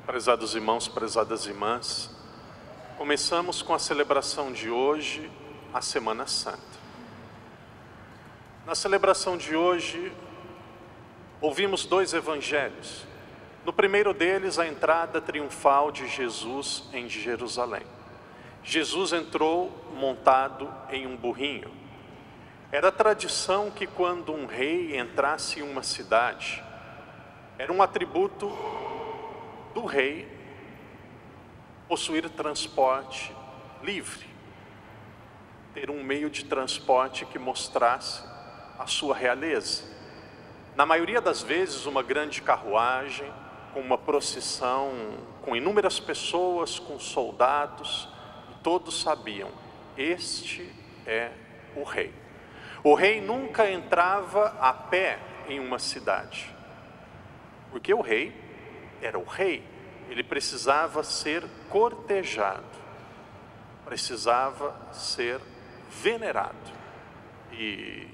Prezados irmãos, prezadas irmãs, começamos com a celebração de hoje, a Semana Santa. Na celebração de hoje, ouvimos dois evangelhos. No primeiro deles, a entrada triunfal de Jesus em Jerusalém. Jesus entrou montado em um burrinho. Era tradição que quando um rei entrasse em uma cidade, era um atributo do rei possuir transporte livre, ter um meio de transporte que mostrasse a sua realeza. Na maioria das vezes, uma grande carruagem, com uma procissão, com inúmeras pessoas, com soldados, e todos sabiam, este é o rei. O rei nunca entrava a pé em uma cidade, porque o rei era o rei, ele precisava ser cortejado, precisava ser venerado e,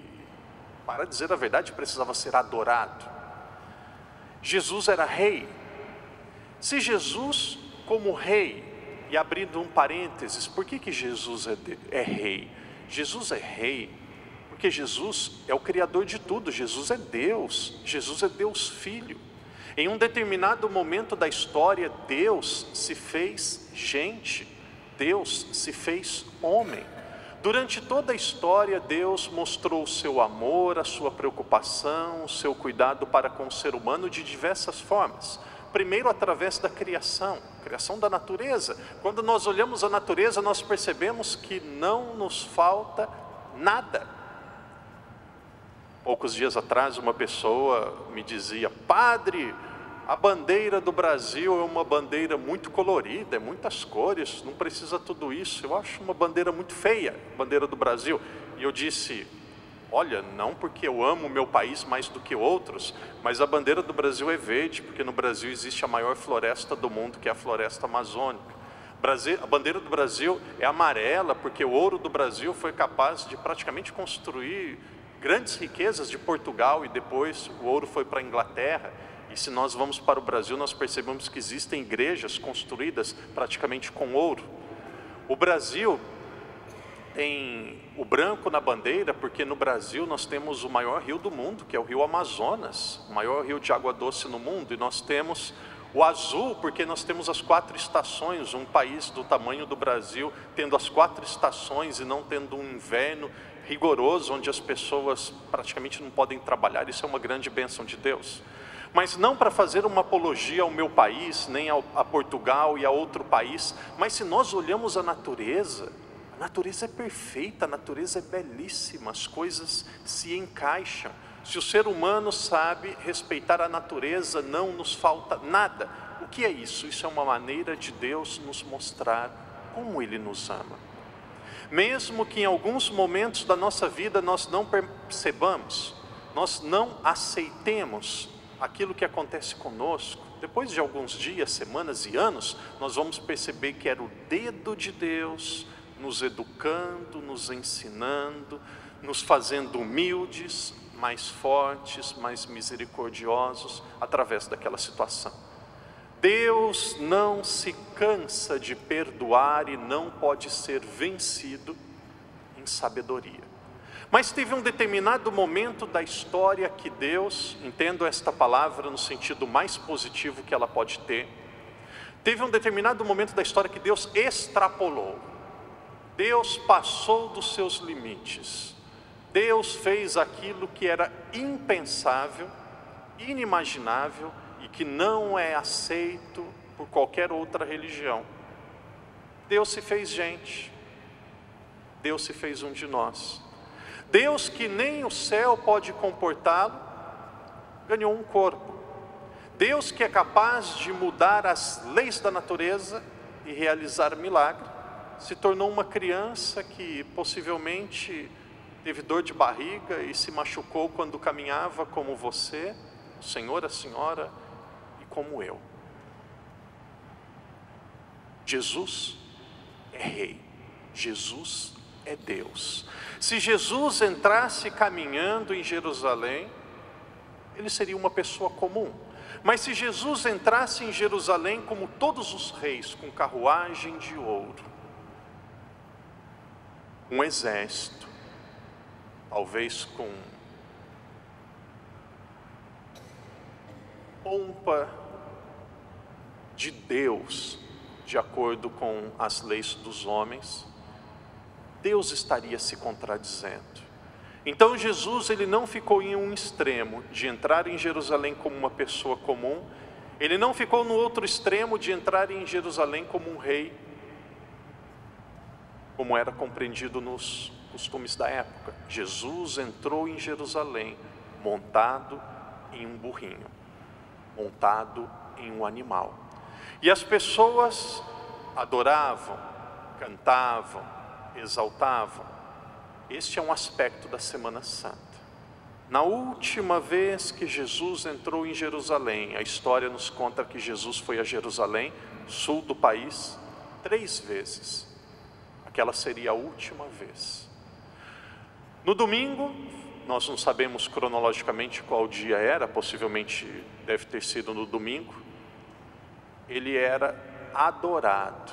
para dizer a verdade, precisava ser adorado. Jesus era rei. Se Jesus, como rei, e abrindo um parênteses, por que Jesus é rei? Jesus é rei porque Jesus é o Criador de tudo, Jesus é Deus Filho. Em um determinado momento da história, Deus se fez gente, Deus se fez homem. Durante toda a história, Deus mostrou o seu amor, a sua preocupação, o seu cuidado para com o ser humano de diversas formas. Primeiro, através da criação da natureza. Quando nós olhamos a natureza, nós percebemos que não nos falta nada. Poucos dias atrás, uma pessoa me dizia: padre, a bandeira do Brasil é uma bandeira muito colorida, é muitas cores, não precisa tudo isso. Eu acho uma bandeira muito feia, a bandeira do Brasil. E eu disse: olha, não porque eu amo o meu país mais do que outros, mas a bandeira do Brasil é verde, porque no Brasil existe a maior floresta do mundo, que é a floresta amazônica. A bandeira do Brasil é amarela, porque o ouro do Brasil foi capaz de praticamente construir grandes riquezas de Portugal, e depois o ouro foi para a Inglaterra. E se nós vamos para o Brasil, nós percebemos que existem igrejas construídas praticamente com ouro. O Brasil tem o branco na bandeira, porque no Brasil nós temos o maior rio do mundo, que é o rio Amazonas, o maior rio de água doce no mundo. E nós temos o azul, porque nós temos as 4 estações, um país do tamanho do Brasil, tendo as 4 estações e não tendo um inverno rigoroso, onde as pessoas praticamente não podem trabalhar. Isso é uma grande bênção de Deus. Mas não para fazer uma apologia ao meu país, nem a Portugal e a outro país, mas se nós olhamos a natureza é perfeita, a natureza é belíssima, as coisas se encaixam. Se o ser humano sabe respeitar a natureza, não nos falta nada. O que é isso? Isso é uma maneira de Deus nos mostrar como Ele nos ama. Mesmo que em alguns momentos da nossa vida nós não percebamos, nós não aceitemos aquilo que acontece conosco, depois de alguns dias, semanas e anos, nós vamos perceber que era o dedo de Deus nos educando, nos ensinando, nos fazendo humildes, mais fortes, mais misericordiosos através daquela situação. Deus não se cansa de perdoar e não pode ser vencido em sabedoria. Mas teve um determinado momento da história que Deus, entendo esta palavra no sentido mais positivo que ela pode ter, teve um determinado momento da história que Deus extrapolou. Deus passou dos seus limites. Deus fez aquilo que era impensável, inimaginável, e que não é aceito por qualquer outra religião. Deus se fez gente, Deus se fez um de nós. Deus, que nem o céu pode comportá-lo, ganhou um corpo. Deus, que é capaz de mudar as leis da natureza e realizar milagre, se tornou uma criança que possivelmente teve dor de barriga e se machucou quando caminhava, como você, o Senhor, a senhora, como eu. Jesus é rei, Jesus é Deus. Se Jesus entrasse caminhando em Jerusalém, ele seria uma pessoa comum. Mas se Jesus entrasse em Jerusalém como todos os reis, com carruagem de ouro, um exército, talvez com pompa de Deus, de acordo com as leis dos homens, Deus estaria se contradizendo. Então Jesus, ele não ficou em um extremo de entrar em Jerusalém como uma pessoa comum, ele não ficou no outro extremo de entrar em Jerusalém como um rei, como era compreendido nos costumes da época. Jesus entrou em Jerusalém montado em um burrinho, montado em um animal. E as pessoas adoravam, cantavam, exaltavam. Este é um aspecto da Semana Santa. Na última vez que Jesus entrou em Jerusalém, a história nos conta que Jesus foi a Jerusalém, sul do país, 3 vezes. Aquela seria a última vez. No domingo, nós não sabemos cronologicamente qual dia era, possivelmente deve ter sido no domingo, ele era adorado.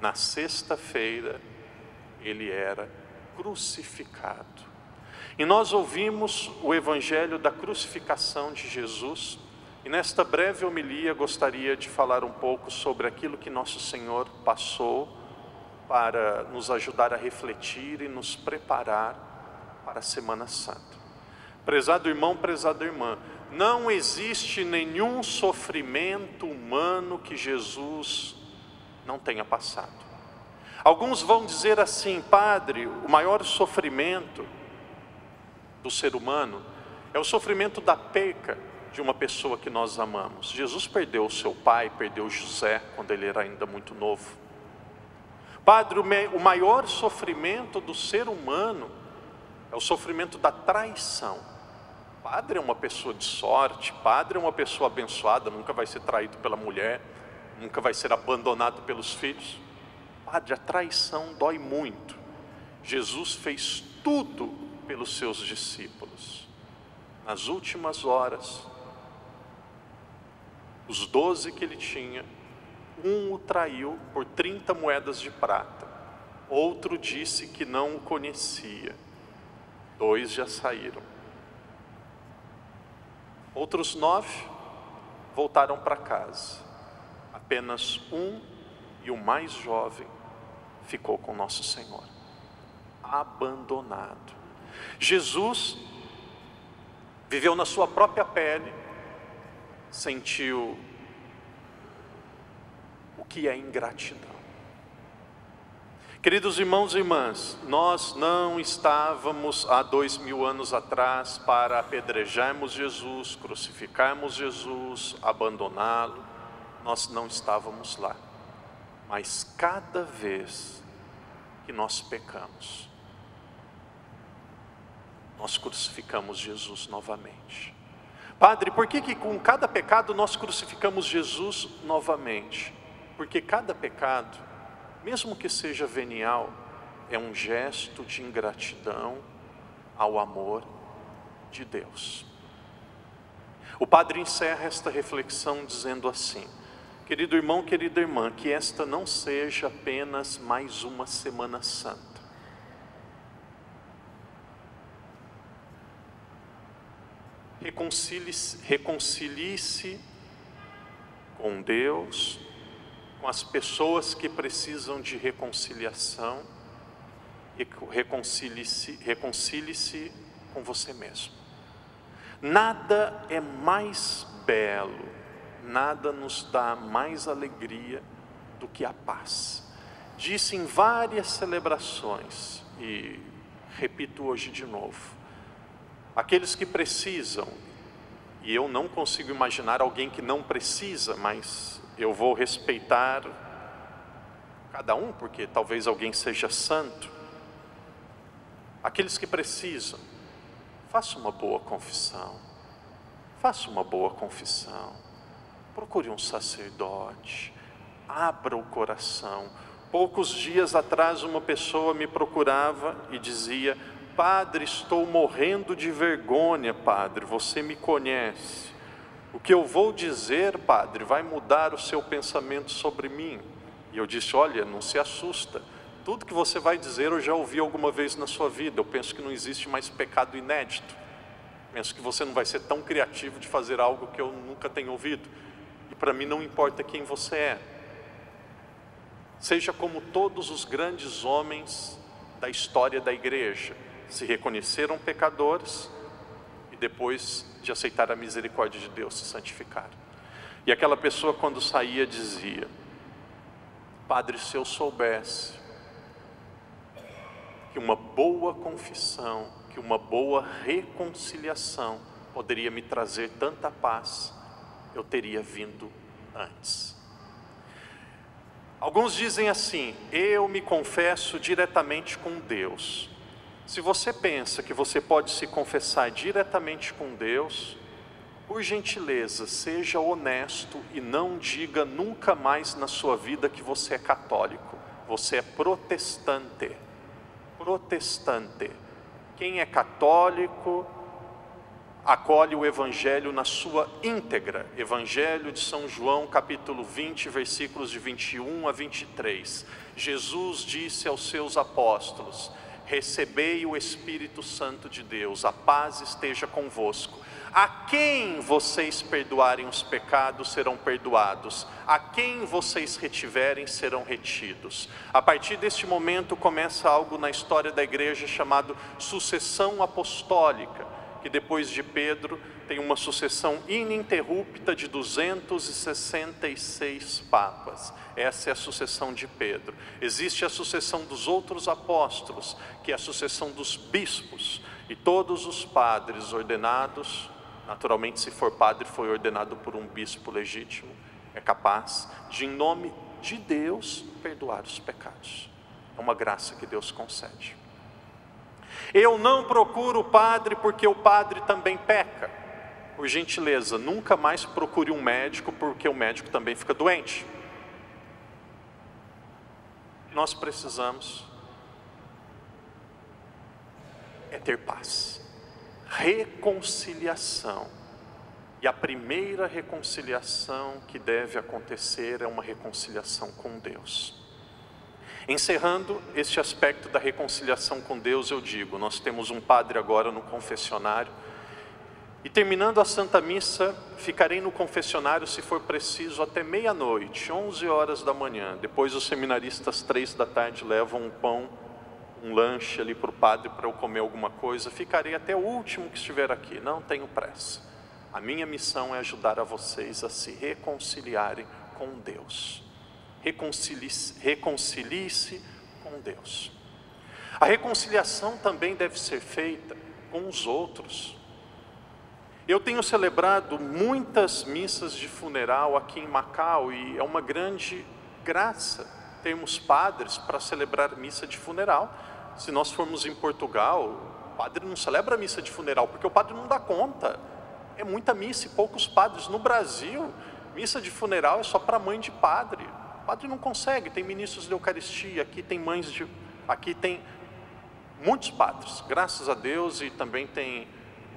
Na sexta-feira, ele era crucificado. E nós ouvimos o evangelho da crucificação de Jesus, e nesta breve homilia gostaria de falar um pouco sobre aquilo que nosso Senhor passou para nos ajudar a refletir e nos preparar para a Semana Santa. Prezado irmão, prezada irmã, não existe nenhum sofrimento humano que Jesus não tenha passado. Alguns vão dizer assim: padre, o maior sofrimento do ser humano é o sofrimento da perca de uma pessoa que nós amamos. Jesus perdeu o seu pai, perdeu José quando ele era ainda muito novo. Padre, o maior sofrimento do ser humano é o sofrimento da traição. Padre é uma pessoa de sorte, padre é uma pessoa abençoada, nunca vai ser traído pela mulher, nunca vai ser abandonado pelos filhos. Padre, a traição dói muito. Jesus fez tudo pelos seus discípulos. Nas últimas horas, os 12 que ele tinha, um o traiu por 30 moedas de prata. Outro disse que não o conhecia. 2 já saíram. Outros 9 voltaram para casa. Apenas um, e o mais jovem, ficou com nosso Senhor, abandonado. Jesus viveu na sua própria pele, sentiu o que é ingratidão. Queridos irmãos e irmãs, nós não estávamos há 2000 anos atrás para apedrejarmos Jesus, crucificarmos Jesus, abandoná-lo. Nós não estávamos lá. Mas cada vez que nós pecamos, nós crucificamos Jesus novamente. Padre, por que com cada pecado nós crucificamos Jesus novamente? Porque cada pecado, mesmo que seja venial, é um gesto de ingratidão ao amor de Deus. O padre encerra esta reflexão dizendo assim: querido irmão, querida irmã, que esta não seja apenas mais uma Semana Santa. Reconcilie-se com Deus, com as pessoas que precisam de reconciliação, e reconcilie-se com você mesmo. Nada é mais belo, nada nos dá mais alegria do que a paz. Disse em várias celebrações, e repito hoje de novo, aqueles que precisam, e eu não consigo imaginar alguém que não precisa, mas eu vou respeitar cada um, porque talvez alguém seja santo. Aqueles que precisam, faça uma boa confissão, faça uma boa confissão, procure um sacerdote, abra o coração. Poucos dias atrás uma pessoa me procurava e dizia: padre, estou morrendo de vergonha, padre, você me conhece. O que eu vou dizer, padre, vai mudar o seu pensamento sobre mim. E eu disse, olha, não se assusta. Tudo que você vai dizer eu já ouvi alguma vez na sua vida. Eu penso que não existe mais pecado inédito. Penso que você não vai ser tão criativo de fazer algo que eu nunca tenho ouvido. E para mim não importa quem você é. Seja como todos os grandes homens da história da igreja. Se reconheceram pecadores e depois de aceitar a misericórdia de Deus se santificaram. E aquela pessoa quando saía dizia, padre, se eu soubesse que uma boa confissão, que uma boa reconciliação poderia me trazer tanta paz, eu teria vindo antes. Alguns dizem assim, eu me confesso diretamente com Deus. Se você pensa que você pode se confessar diretamente com Deus, por gentileza, seja honesto e não diga nunca mais na sua vida que você é católico. Você é protestante. Protestante. Quem é católico acolhe o Evangelho na sua íntegra. Evangelho de São João, capítulo 20, versículos de 21 a 23. Jesus disse aos seus apóstolos, recebei o Espírito Santo de Deus, a paz esteja convosco. A quem vocês perdoarem os pecados serão perdoados, a quem vocês retiverem serão retidos. A partir deste momento começa algo na história da igreja chamado sucessão apostólica, que depois de Pedro tem uma sucessão ininterrupta de 266 papas. Essa é a sucessão de Pedro. Existe a sucessão dos outros apóstolos, que é a sucessão dos bispos, e todos os padres ordenados, naturalmente se for padre foi ordenado por um bispo legítimo, é capaz de em nome de Deus perdoar os pecados. É uma graça que Deus concede. Eu não procuro o padre porque o padre também peca. Por gentileza, nunca mais procure um médico porque o médico também fica doente. Nós precisamos é ter paz, reconciliação. E a primeira reconciliação que deve acontecer é uma reconciliação com Deus. Encerrando este aspecto da reconciliação com Deus, eu digo, nós temos um padre agora no confessionário, e terminando a Santa Missa, ficarei no confessionário se for preciso até meia-noite, 11 horas da manhã. Depois os seminaristas 3 da tarde levam um pão, um lanche ali para o padre para eu comer alguma coisa. Ficarei até o último que estiver aqui, não tenho pressa. A minha missão é ajudar a vocês a se reconciliarem com Deus. Reconcilie-se com Deus. A reconciliação também deve ser feita com os outros. Eu tenho celebrado muitas missas de funeral aqui em Macau e é uma grande graça termos padres para celebrar missa de funeral. Se nós formos em Portugal, o padre não celebra missa de funeral porque o padre não dá conta. É muita missa e poucos padres. No Brasil, missa de funeral é só para mãe de padre. O padre não consegue, tem ministros de Eucaristia, aqui tem muitos padres, graças a Deus, e também tem,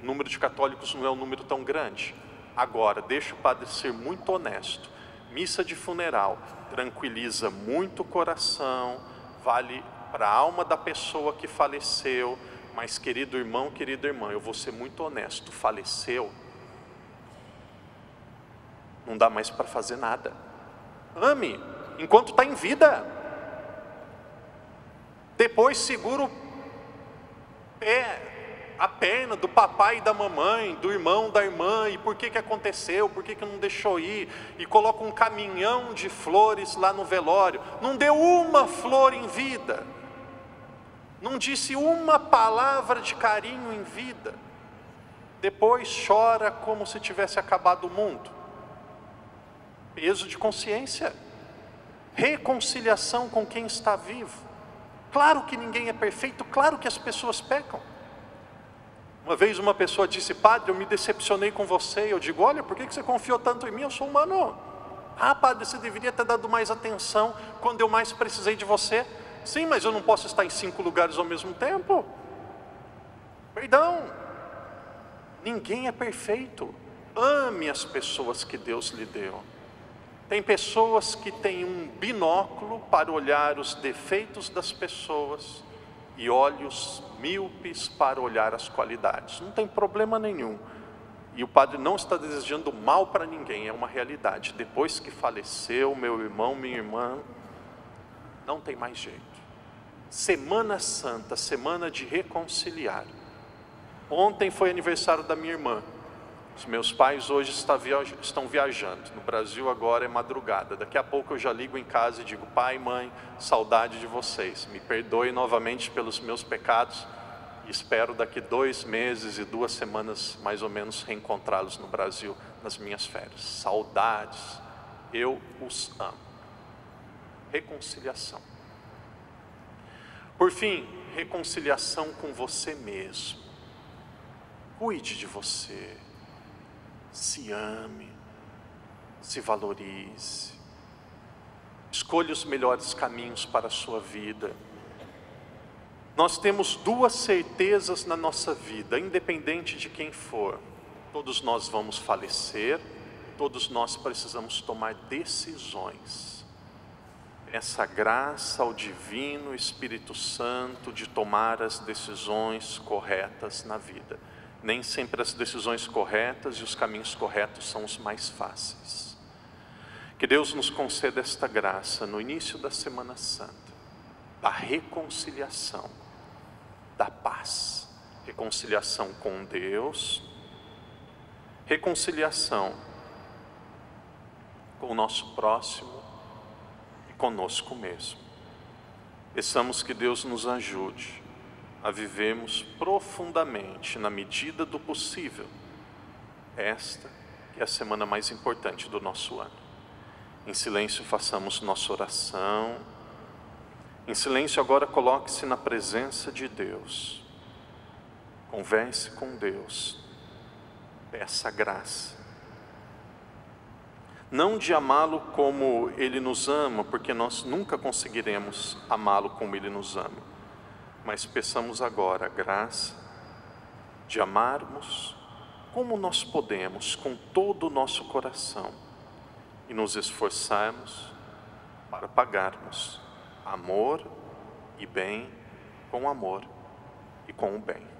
o número de católicos não é um número tão grande. Agora, deixa o padre ser muito honesto. Missa de funeral tranquiliza muito o coração, vale para a alma da pessoa que faleceu, mas querido irmão, querida irmã, eu vou ser muito honesto, faleceu, não dá mais para fazer nada. Ame enquanto está em vida. Depois segura o pé, a perna do papai e da mamãe, do irmão, da irmã, e por que aconteceu, por que não deixou ir, e coloca um caminhão de flores lá no velório. Não deu uma flor em vida, não disse uma palavra de carinho em vida. Depois chora como se tivesse acabado o mundo. Peso de consciência. Reconciliação com quem está vivo. Claro que ninguém é perfeito, claro que as pessoas pecam. Uma vez uma pessoa disse, padre, eu me decepcionei com você. Eu digo, olha, por que você confiou tanto em mim? Eu sou humano. Ah, padre, você deveria ter dado mais atenção quando eu mais precisei de você. Sim, mas eu não posso estar em 5 lugares ao mesmo tempo. Perdão. Ninguém é perfeito. ame as pessoas que Deus lhe deu. Tem pessoas que têm um binóculo para olhar os defeitos das pessoas e olhos míopes para olhar as qualidades. Não tem problema nenhum. E o padre não está desejando mal para ninguém, é uma realidade. Depois que faleceu meu irmão, minha irmã, não tem mais jeito. Semana Santa, semana de reconciliar. Ontem foi aniversário da minha irmã. Os meus pais hoje estão viajando. No Brasil agora é madrugada. Daqui a pouco eu já ligo em casa e digo: pai, mãe, saudade de vocês. Me perdoe novamente pelos meus pecados. E espero daqui 2 meses e 2 semanas mais ou menos reencontrá-los no Brasil nas minhas férias. Saudades. Eu os amo. Reconciliação. Por fim, reconciliação com você mesmo. Cuide de você. Se ame, se valorize, escolha os melhores caminhos para a sua vida. Nós temos 2 certezas na nossa vida, independente de quem for. Todos nós vamos falecer, todos nós precisamos tomar decisões. Essa graça ao Divino Espírito Santo de tomar as decisões corretas na vida. Nem sempre as decisões corretas e os caminhos corretos são os mais fáceis. Que Deus nos conceda esta graça no início da Semana Santa, da reconciliação, da paz, reconciliação com Deus, reconciliação com o nosso próximo e conosco mesmo. Peçamos que Deus nos ajude a vivermos profundamente, na medida do possível, esta que é a semana mais importante do nosso ano. Em silêncio façamos nossa oração. Em silêncio agora coloque-se na presença de Deus. Converse com Deus. Peça graça. Não de amá-lo como Ele nos ama, porque nós nunca conseguiremos amá-lo como Ele nos ama. Mas peçamos agora a graça de amarmos como nós podemos, com todo o nosso coração, e nos esforçarmos para pagarmos amor e bem com amor e com o bem.